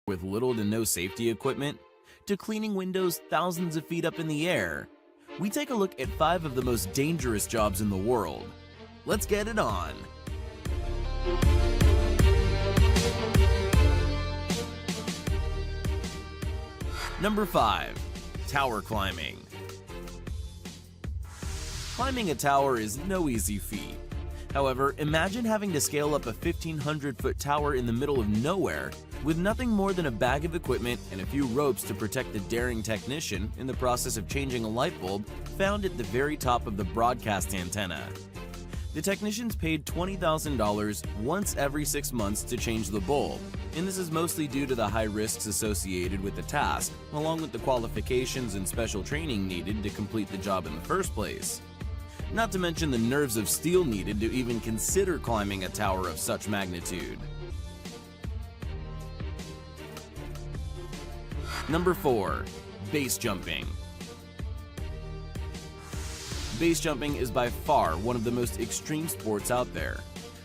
with little to no safety equipment, to cleaning windows thousands of feet up in the air, we take a look at 5 of the most dangerous jobs in the world. Let's get it on! Number 5. Tower climbing. Climbing a tower is no easy feat. However, imagine having to scale up a 1,500-foot tower in the middle of nowhere with nothing more than a bag of equipment and a few ropes to protect the daring technician in the process of changing a light bulb found at the very top of the broadcast antenna. The technician's paid $20,000 once every 6 months to change the bulb, and this is mostly due to the high risks associated with the task, along with the qualifications and special training needed to complete the job in the first place. Not to mention the nerves of steel needed to even consider climbing a tower of such magnitude. Number 4. Base jumping. Base jumping is by far one of the most extreme sports out there.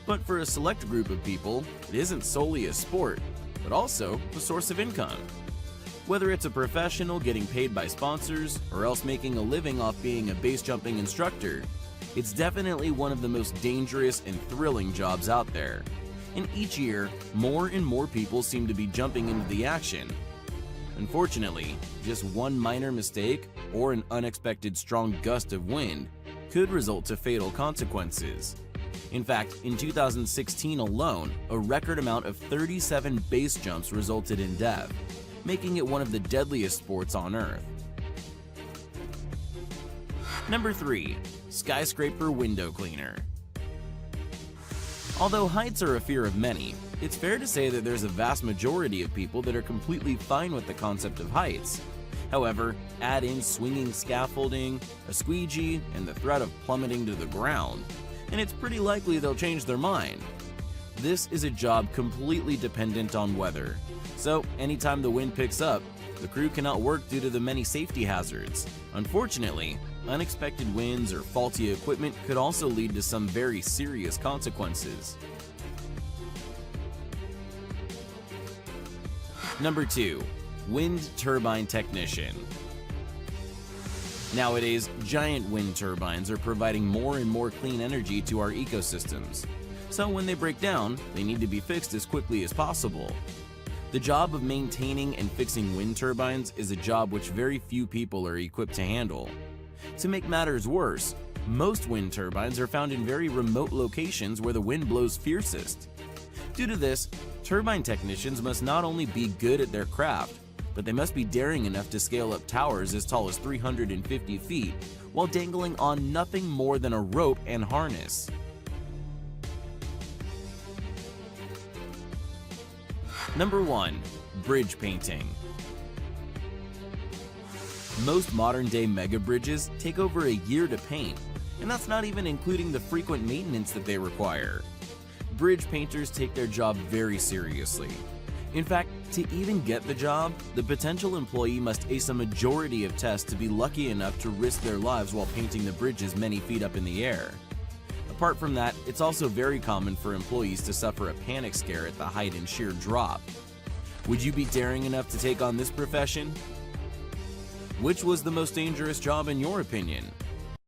But for a select group of people, it isn't solely a sport, but also a source of income. Whether it's a professional getting paid by sponsors or else making a living off being a base jumping instructor, it's definitely one of the most dangerous and thrilling jobs out there. And each year, more and more people seem to be jumping into the action. Unfortunately, just one minor mistake or an unexpected strong gust of wind could result to fatal consequences. In fact, in 2016 alone, a record amount of 37 base jumps resulted in death, making it one of the deadliest sports on Earth. Number 3. Skyscraper window cleaner. Although heights are a fear of many, it's fair to say that there's a vast majority of people that are completely fine with the concept of heights. However, add in swinging scaffolding, a squeegee, and the threat of plummeting to the ground, and it's pretty likely they'll change their mind. This is a job completely dependent on weather, so anytime the wind picks up, the crew cannot work due to the many safety hazards. Unfortunately, unexpected winds or faulty equipment could also lead to some very serious consequences. Number 2. Wind turbine technician. Nowadays, giant wind turbines are providing more and more clean energy to our ecosystems. So when they break down, they need to be fixed as quickly as possible. The job of maintaining and fixing wind turbines is a job which very few people are equipped to handle. To make matters worse, most wind turbines are found in very remote locations where the wind blows fiercest. Due to this, turbine technicians must not only be good at their craft, but they must be daring enough to scale up towers as tall as 350 feet while dangling on nothing more than a rope and harness. Number 1. Bridge painting. Most modern-day mega bridges take over a year to paint, and that's not even including the frequent maintenance that they require. Bridge painters take their job very seriously. In fact, to even get the job, the potential employee must ace a majority of tests to be lucky enough to risk their lives while painting the bridges many feet up in the air. Apart from that, it's also very common for employees to suffer a panic scare at the height and sheer drop. Would you be daring enough to take on this profession? Which was the most dangerous job in your opinion?